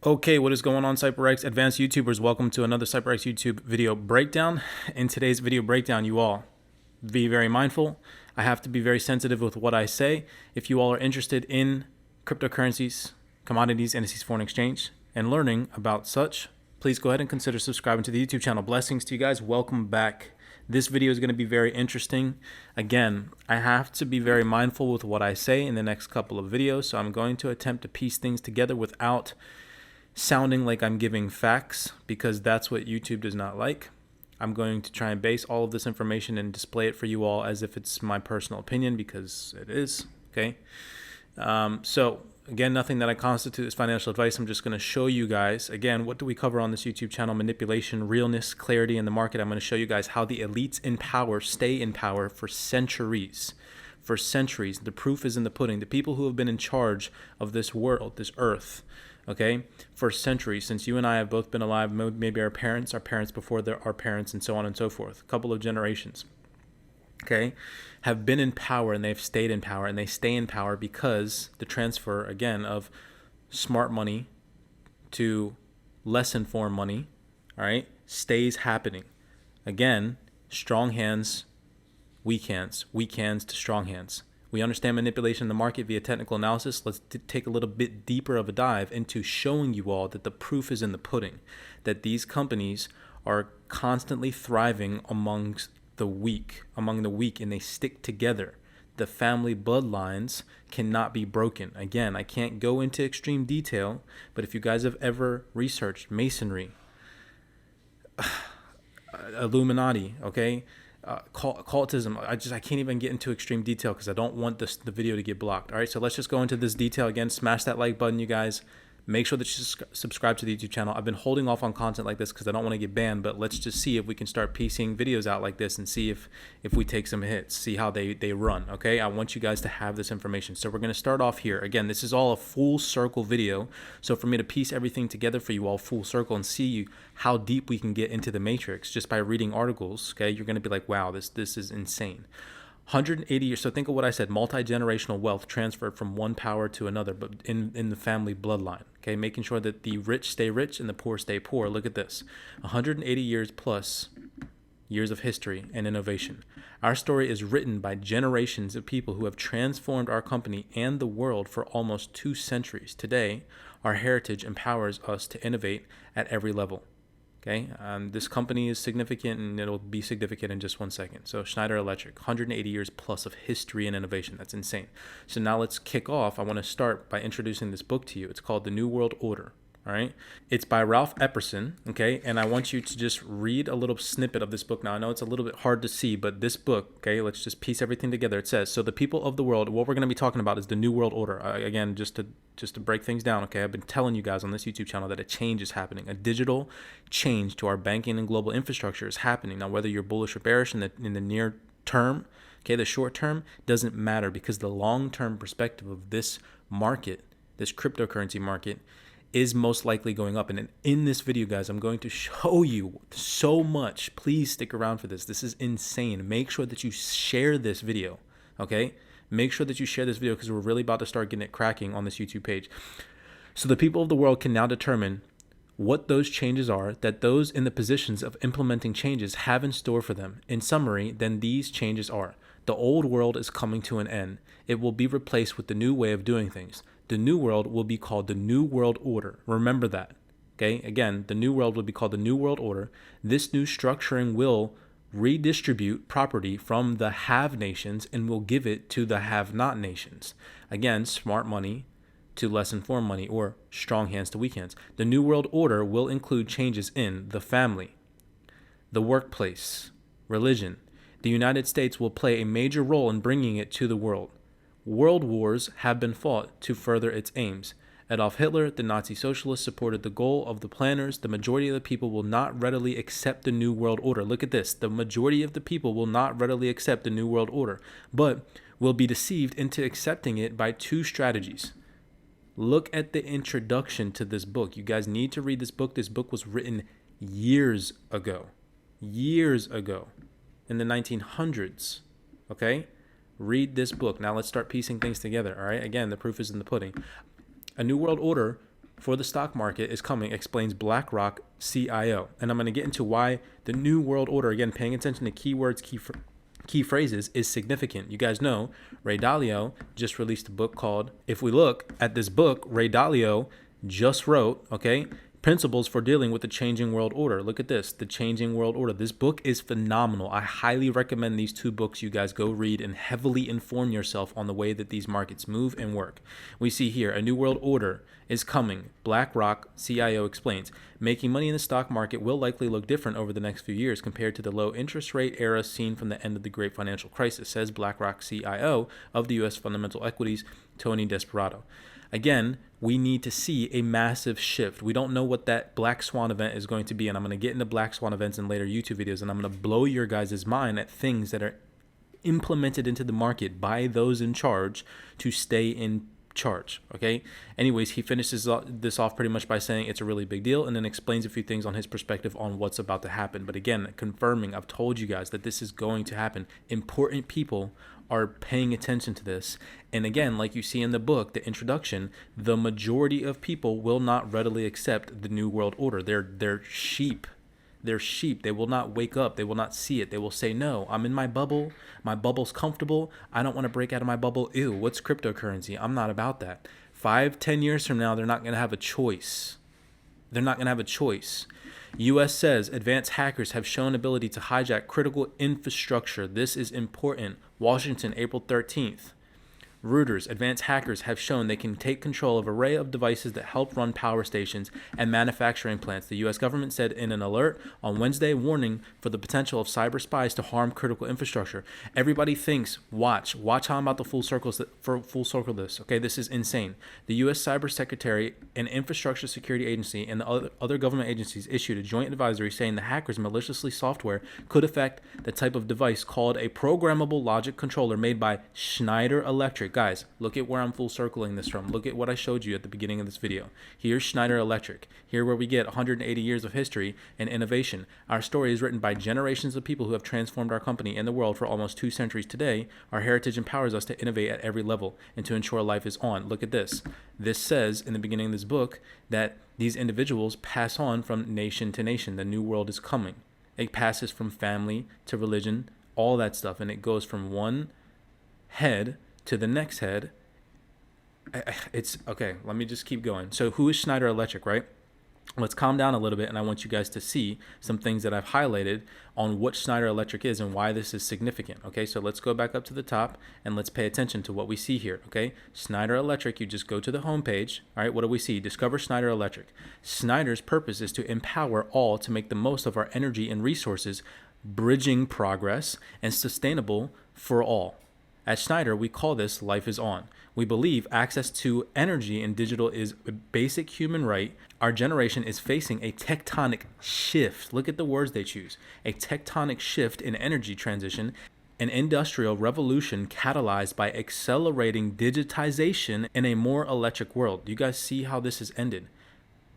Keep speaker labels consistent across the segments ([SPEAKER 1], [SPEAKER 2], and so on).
[SPEAKER 1] Okay, what is going on, CYPRX advanced YouTubers? Welcome to another CYPRX YouTube video breakdown. In today's video breakdown, you all be very mindful. I have to be very sensitive with what I say. If you all are interested in cryptocurrencies, commodities, indices, foreign exchange, and learning about such, please go ahead and consider subscribing to the YouTube channel. Blessings to you guys. Welcome back. This video is going to be very interesting. Again, I have to be very mindful with what I say in the next couple of videos, so I'm going to attempt to piece things together without sounding like I'm giving facts, because that's what YouTube does not like. I'm going to try and base all of this information and display it for you all as if it's my personal opinion, because it is, okay? So again, nothing that I constitute as financial advice. I'm just going to show you guys, again, what do we cover on this YouTube channel? Manipulation, realness, clarity in the market. I'm going to show you guys how the elites in power stay in power for centuries. For centuries. The proof is in the pudding. The people who have been in charge of this world, this earth, okay, for centuries, since you and I have both been alive, maybe our parents before our parents, and so on and so forth, a couple of generations, okay, have been in power, and they've stayed in power, and they stay in power because the transfer, again, of smart money to less informed money, all right, stays happening. Again, strong hands, weak hands to strong hands. We understand manipulation in the market via technical analysis. Let's take a little bit deeper of a dive into showing you all that the proof is in the pudding, that these companies are constantly thriving among the weak, and they stick together. The family bloodlines cannot be broken. Again, I can't go into extreme detail, but if you guys have ever researched Masonry, Illuminati, okay, cultism, I can't even get into extreme detail because I don't want the video to get blocked. All right, so let's just go into this detail again. Smash that like button, you guys. Make sure that you subscribe to the YouTube channel. I've been holding off on content like this because I don't want to get banned, but let's just see if we can start piecing videos out like this and see if we take some hits, see how they run, okay? I want you guys to have this information. So we're going to start off here. Again, this is all a full circle video. So for me to piece everything together for you all full circle and see how deep we can get into the matrix just by reading articles, okay, you're going to be like, wow, this is insane. 180 years. So think of what I said, multi-generational wealth transferred from one power to another, but in the family bloodline, okay, making sure that the rich stay rich and the poor stay poor. Look at this, 180 years plus years of history and innovation. Our story is written by generations of people who have transformed our company and the world for almost 2 centuries. Today, our heritage empowers us to innovate at every level. Okay, this company is significant, and it'll be significant in just 1 second. So Schneider Electric, 180 years plus of history and innovation. That's insane. So now let's kick off. I want to start by introducing this book to you. It's called The New World Order. All right, it's by Ralph Epperson, okay, and I want you to just read a little snippet of this book. Now, I know it's a little bit hard to see, but this book, okay, let's just piece everything together. It says, so the people of the world, what we're going to be talking about is the New World Order. Again, just to break things down, okay, I've been telling you guys on this YouTube channel that a change is happening. A digital change to our banking and global infrastructure is happening. Now, whether you're bullish or bearish in the near term, okay, the short term doesn't matter, because the long-term perspective of this market, this cryptocurrency market, is most likely going up. And in this video, guys, I'm going to show you so much. Please stick around for this. This is insane. Make sure that you share this video, okay? Make sure that you share this video, because we're really about to start getting it cracking on this YouTube page. So the people of the world can now determine what those changes are that those in the positions of implementing changes have in store for them. In summary, then these changes are: the old world is coming to an end. It will be replaced with the new way of doing things. The new world will be called the New World Order. Remember that. Okay? Again, the new world will be called the New World Order. This new structuring will redistribute property from the have nations and will give it to the have not nations. Again, smart money to less informed money, or strong hands to weak hands. The New World Order will include changes in the family, the workplace, religion. The United States will play a major role in bringing it to the world. World wars have been fought to further its aims. Adolf Hitler, the Nazi socialists, supported the goal of the planners. The majority of the people will not readily accept the New World Order. Look at this. The majority of the people will not readily accept the New World Order, but will be deceived into accepting it by 2 strategies. Look at the introduction to this book. You guys need to read this book. This book was written years ago, in the 1900s, okay? Read this book. Now let's start piecing things together, all right? Again, the proof is in the pudding. A new world order for the stock market is coming, explains BlackRock CIO. And I'm going to get into why the New World Order, again, paying attention to keywords, key phrases, is significant. You guys know Ray Dalio just released a book called, if we look at this book, Ray Dalio just wrote, okay, Principles for Dealing with the Changing World Order. Look at this, The Changing World Order. This book is phenomenal. I highly recommend these two books you guys go read and heavily inform yourself on the way that these markets move and work. We see here, a new world order is coming. BlackRock CIO explains, making money in the stock market will likely look different over the next few years compared to the low interest rate era seen from the end of the great financial crisis, says BlackRock CIO of the U.S. Fundamental Equities, Tony Desperado. Again, we need to see a massive shift. We don't know what that black swan event is going to be, and I'm going to get into black swan events in later YouTube videos, and I'm going to blow your guys' mind at things that are implemented into the market by those in charge to stay in charge. Okay. Anyways, he finishes this off pretty much by saying it's a really big deal, and then explains a few things on his perspective on what's about to happen. But again, confirming, I've told you guys that this is going to happen. Important people are paying attention to this. And again, like you see in the book, the introduction, the majority of people will not readily accept the New World Order. They're sheep. They're sheep. They will not wake up. They will not see it. They will say, no, I'm in my bubble. My bubble's comfortable. I don't want to break out of my bubble. Ew, what's cryptocurrency? I'm not about that. 5-10 years from now, they're not going to have a choice. They're not going to have a choice. U.S. says advanced hackers have shown ability to hijack critical infrastructure. This is important. Washington, April 13th. Reuters, advanced hackers have shown they can take control of an array of devices that help run power stations and manufacturing plants. The U.S. government said in an alert on Wednesday, warning for the potential of cyber spies to harm critical infrastructure. Everybody thinks, watch how I'm about to full circle this. Okay, this is insane. The U.S. Cyber Secretary and Infrastructure Security Agency and the other government agencies issued a joint advisory saying the hackers' maliciously software could affect the type of device called a programmable logic controller made by Schneider Electric. Guys, look at where I'm full circling this from. Look at what I showed you at the beginning of this video. Here's Schneider Electric. Here where we get 180 years of history and innovation. Our story is written by generations of people who have transformed our company and the world for almost 2 centuries. Today, our heritage empowers us to innovate at every level and to ensure life is on. Look at this. This says in the beginning of this book that these individuals pass on from nation to nation. The new world is coming. It passes from family to religion, all that stuff, and it goes from one head to the next head. It's okay. Let me just keep going. So who is Schneider Electric, right? Let's calm down a little bit, and I want you guys to see some things that I've highlighted on what Schneider Electric is and why this is significant. Okay, so let's go back up to the top and let's pay attention to what we see here. Okay, Schneider Electric, you just go to the home page. All right, what do we see? Discover Schneider Electric. Schneider's purpose is to empower all to make the most of our energy and resources, bridging progress and sustainable for all. At Schneider, we call this life is on. We believe access to energy and digital is a basic human right. Our generation is facing a tectonic shift. Look at the words they choose. A tectonic shift in energy transition, an industrial revolution catalyzed by accelerating digitization in a more electric world. You guys see how this has ended?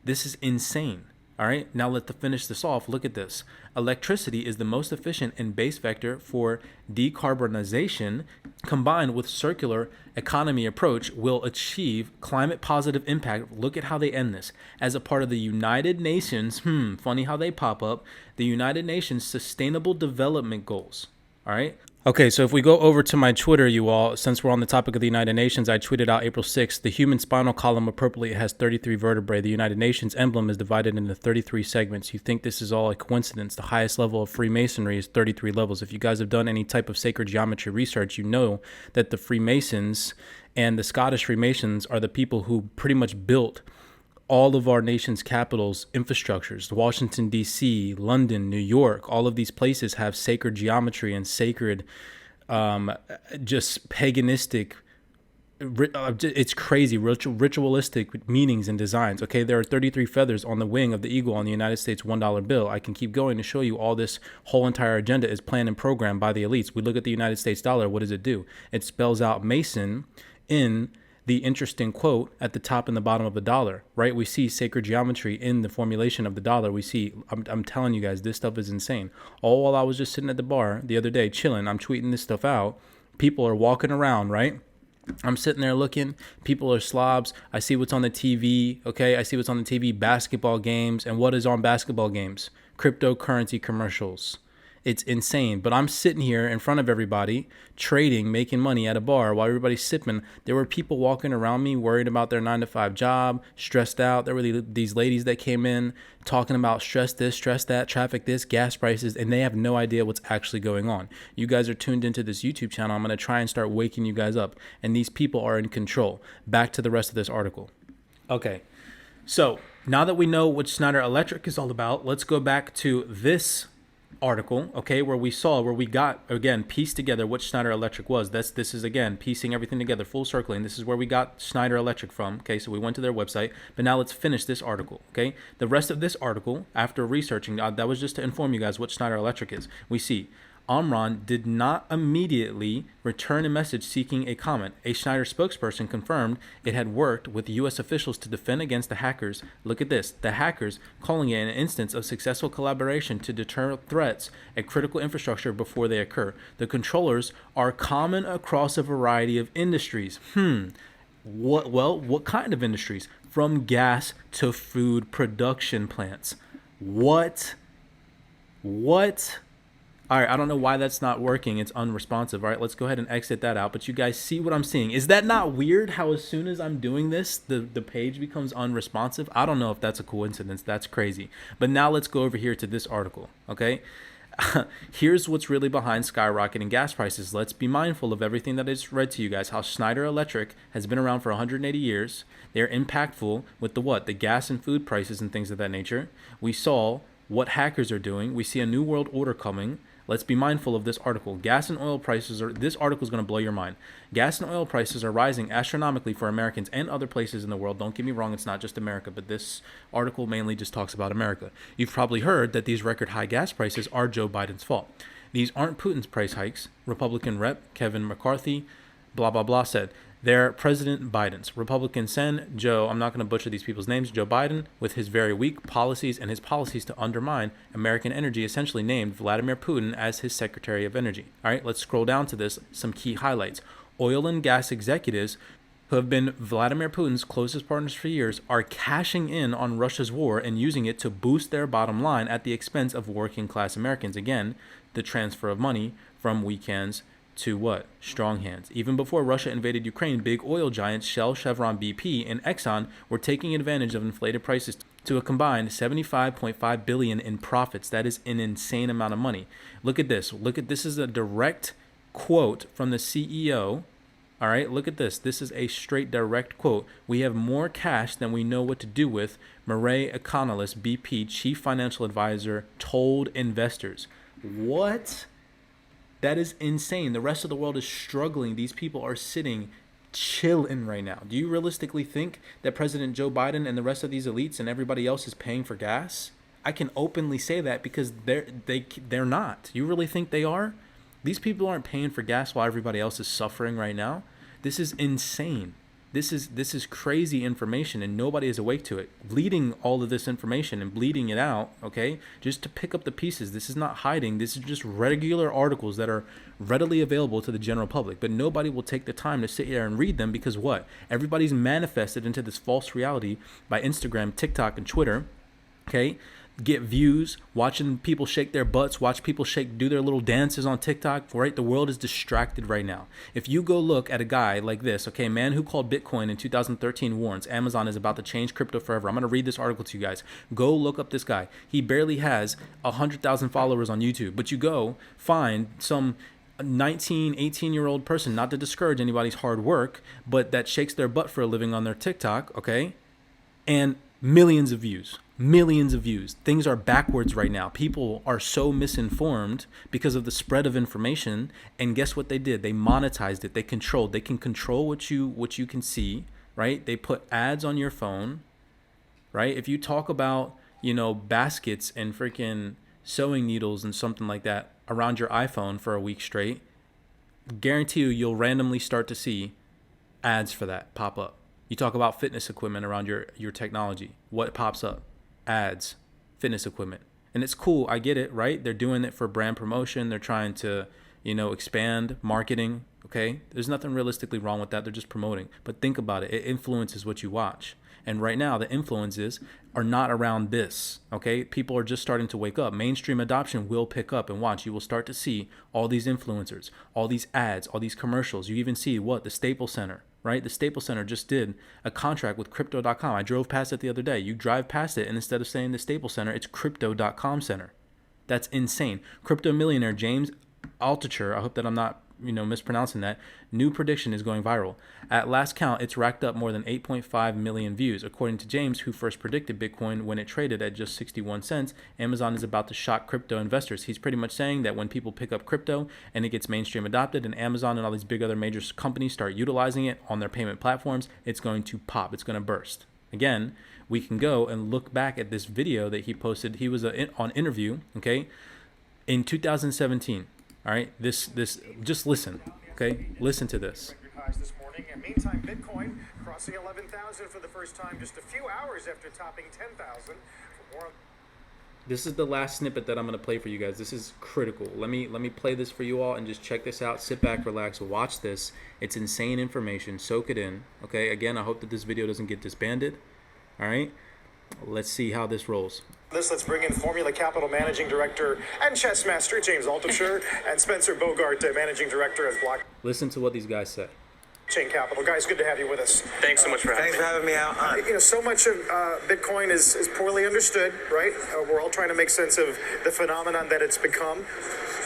[SPEAKER 1] This is insane. All right, now let's finish this off. Look at this. Electricity is the most efficient and base vector for decarbonization, combined with circular economy approach, will achieve climate positive impact. Look at how they end this. As a part of the United Nations, funny how they pop up, the United Nations Sustainable Development Goals. All right. Okay, so if we go over to my Twitter, you all, since we're on the topic of the United Nations, I tweeted out April 6th, the human spinal column appropriately has 33 vertebrae. The United Nations emblem is divided into 33 segments. You think this is all a coincidence. The highest level of Freemasonry is 33 levels. If you guys have done any type of sacred geometry research, you know that the Freemasons and the Scottish Freemasons are the people who pretty much built all of our nation's capitals, infrastructures. Washington, D.C., London, New York, all of these places have sacred geometry and sacred, just paganistic, it's crazy, ritualistic meanings and designs. Okay, there are 33 feathers on the wing of the eagle on the United States $1 bill. I can keep going to show you all this whole entire agenda is planned and programmed by the elites. We look at the United States dollar. What does it do? It spells out Mason in the interesting quote at the top and the bottom of the dollar, right? We see sacred geometry in the formulation of the dollar. We see, I'm telling you guys, this stuff is insane. All while I was just sitting at the bar the other day, chilling, I'm tweeting this stuff out. People are walking around, right? I'm sitting there looking, people are slobs. I see what's on the TV, okay? I see what's on the TV, basketball games. And what is on basketball games? Cryptocurrency commercials. It's insane. But I'm sitting here in front of everybody, trading, making money at a bar while everybody's sipping. There were people walking around me worried about their 9-to-5 job, stressed out. There were these ladies that came in talking about stress this, stress that, traffic this, gas prices, and they have no idea what's actually going on. You guys are tuned into this YouTube channel. I'm going to try and start waking you guys up. And these people are in control. Back to the rest of this article. Okay. So now that we know what Schneider Electric is all about, let's go back to this article, okay, where we got, again, pieced together what Schneider Electric was. This is, again, piecing everything together, full circling. This is where we got Schneider Electric from, okay? So we went to their website, but now let's finish this article, okay? The rest of this article, after researching, that was just to inform you guys what Schneider Electric is. We see Omron did not immediately return a message seeking a comment. A Schneider spokesperson confirmed it had worked with U.S. officials to defend against the hackers. Look at this. The hackers calling it an instance of successful collaboration to deter threats at critical infrastructure before they occur. The controllers are common across a variety of industries. What kind of industries? From gas to food production plants. What? All right, I don't know why that's not working. It's unresponsive. All right, let's go ahead and exit that out. But you guys see what I'm seeing. Is that not weird how as soon as I'm doing this, the page becomes unresponsive? I don't know if that's a coincidence. That's crazy. But now let's go over here to this article, okay? Here's what's really behind skyrocketing gas prices. Let's be mindful of everything that I just read to you guys. How Schneider Electric has been around for 180 years. They're impactful with the gas and food prices and things of that nature. We saw what hackers are doing. We see a new world order coming. Let's be mindful of this article. Gas and oil prices this article is going to blow your mind. Gas and oil prices are rising astronomically for Americans and other places in the world. Don't get me wrong, it's not just America, but this article mainly just talks about America. You've probably heard that these record high gas prices are Joe Biden's fault. These aren't Putin's price hikes. Republican Rep. Kevin McCarthy, blah, blah, blah, said, they're President Biden's. Republican Sen. Joe, I'm not going to butcher these people's names, Joe Biden, with his very weak policies and his policies to undermine American energy, essentially named Vladimir Putin as his Secretary of Energy. All right, let's scroll down to this, some key highlights. Oil and gas executives who have been Vladimir Putin's closest partners for years are cashing in on Russia's war and using it to boost their bottom line at the expense of working class Americans. Again, the transfer of money from weak hands to what? Strong hands. Even before Russia invaded Ukraine, big oil giants Shell, Chevron, BP, and Exxon were taking advantage of inflated prices to a combined $75.5 billion in profits. That is an insane amount of money. Look at this. This is a direct quote from the CEO. All right, look at this. This is a straight direct quote. We have more cash than we know what to do with, Murray Economist, BP chief financial advisor, told investors. What? That is insane. The rest of the world is struggling. These people are sitting chilling right now. Do you realistically think that President Joe Biden and the rest of these elites and everybody else is paying for gas? I can openly say that because they're not. You really think they are? These people aren't paying for gas while everybody else is suffering right now. This is insane. This is crazy information and nobody is awake to it. Bleeding all of this information and bleeding it out, okay, just to pick up the pieces. This is not hiding. This is just regular articles that are readily available to the general public. But nobody will take the time to sit here and read them because what? Everybody's manifested into this false reality by Instagram, TikTok, and Twitter, okay? Get views, watching people shake their butts, watch people do their little dances on TikTok, right? The world is distracted right now. If you go look at a guy like this, okay, a man who called Bitcoin in 2013 warns Amazon is about to change crypto forever. I'm going to read this article to you guys. Go look up this guy. He barely has 100,000 followers on YouTube, but you go find some 19, 18-year-old person, not to discourage anybody's hard work, but that shakes their butt for a living on their TikTok, okay? And millions of views. Things are backwards right now. People are so misinformed because of the spread of information. And guess what they did? They monetized it. They can control what you can see, right? They put ads on your phone, right? If you talk about, baskets and freaking sewing needles and something like that around your iPhone for a week straight, guarantee you'll randomly start to see ads for that pop up. You talk about fitness equipment around your technology. What pops up? Ads, fitness equipment. And it's cool. I get it, right? They're doing it for brand promotion. They're trying to, expand marketing. Okay, there's nothing realistically wrong with that. They're just promoting. But think about it. It influences what you watch. And right now, the influences are not around this. Okay, people are just starting to wake up. Mainstream adoption will pick up, and watch. You will start to see all these influencers, all these ads, all these commercials. You even see what? The Staples Center, right? The Staples Center just did a contract with crypto.com. I drove past it the other day. You drive past it, and instead of saying the Staples Center, it's crypto.com center. That's insane. Crypto millionaire James Altucher, I hope that I'm not mispronouncing that, new prediction is going viral. At last count, it's racked up more than 8.5 million views. According to James, who first predicted Bitcoin when it traded at just 61 cents, Amazon is about to shock crypto investors. He's pretty much saying that when people pick up crypto and it gets mainstream adopted and Amazon and all these big other major companies start utilizing it on their payment platforms, it's going to pop. It's going to burst. Again, we can go and look back at this video that he posted. He was on interview, okay, in 2017. All right, this just listen, okay? Listen to this.
[SPEAKER 2] This morning, and meantime, Bitcoin crossing 11,000 for the first time just a few hours after topping 10,000.
[SPEAKER 1] This is the last snippet that I'm going to play for you guys. This is critical. Let me play this for you all and just check this out. Sit back, relax, watch this. It's insane information. Soak it in, okay? Again, I hope that this video doesn't get disbanded. All right? Let's see how this rolls.
[SPEAKER 2] Let's bring in Formula Capital Managing Director and Chess Master James Altucher and Spencer Bogart, Managing Director of Block.
[SPEAKER 1] Listen to what these guys say.
[SPEAKER 2] Chain Capital. Guys, good to have you with us.
[SPEAKER 3] Thanks so much for having me out.
[SPEAKER 2] So much of Bitcoin is poorly understood, right? We're all trying to make sense of the phenomenon that it's become.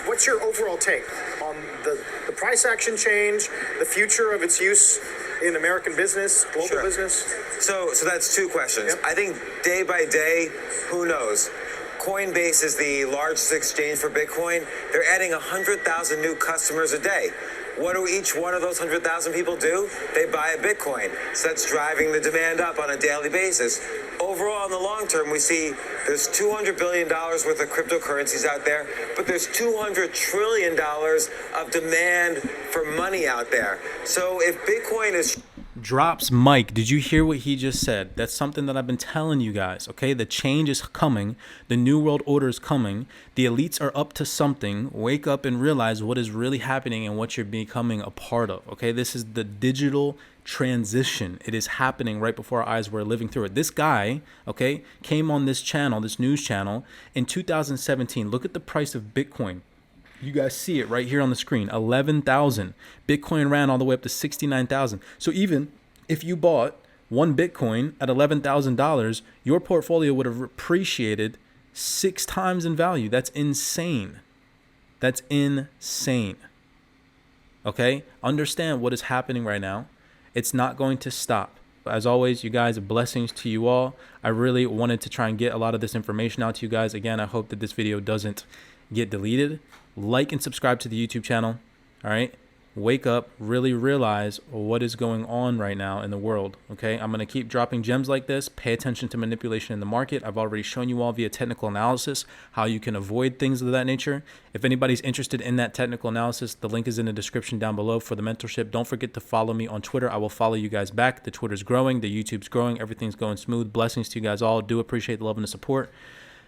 [SPEAKER 2] What's your overall take on the price action change, the future of its use in American business, global business?
[SPEAKER 3] So that's two questions.
[SPEAKER 2] Yep.
[SPEAKER 3] I think day by day, who knows? Coinbase is the largest exchange for Bitcoin. They're adding 100,000 new customers a day. What do each one of those 100,000 people do? They buy a Bitcoin. So that's driving the demand up on a daily basis. Overall, in the long term, we see there's $200 billion worth of cryptocurrencies out there, but there's $200 trillion of demand for money out there. So if Bitcoin is...
[SPEAKER 1] Drops mic. Did you hear what he just said? That's something that I've been telling you guys, okay? The change is coming. The new world order is coming. The elites are up to something. Wake up and realize what is really happening and what you're becoming a part of, okay? This is the digital transition. It is happening right before our eyes. We're living through it. This guy, okay, came on this channel, this news channel, in 2017. Look at the price of Bitcoin. You guys see it right here on the screen, 11,000. Bitcoin ran all the way up to 69,000. So even if you bought one Bitcoin at $11,000, your portfolio would have appreciated 6 times in value. That's insane. That's insane. Okay? Understand what is happening right now. It's not going to stop. As always, you guys, blessings to you all. I really wanted to try and get a lot of this information out to you guys. Again, I hope that this video doesn't get deleted. Like and subscribe to the YouTube channel. All right. Wake up, really realize what is going on right now in the world. Okay. I'm going to keep dropping gems like this. Pay attention to manipulation in the market. I've already shown you all via technical analysis how you can avoid things of that nature. If anybody's interested in that technical analysis, the link is in the description down below for the mentorship. Don't forget to follow me on Twitter. I will follow you guys back. The Twitter's growing. The YouTube's growing. Everything's going smooth. Blessings to you guys all. Do appreciate the love and the support.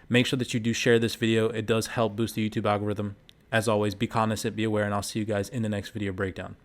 [SPEAKER 1] Make sure that you do share this video. It does help boost the YouTube algorithm. As always, be cognizant, be aware, and I'll see you guys in the next video breakdown.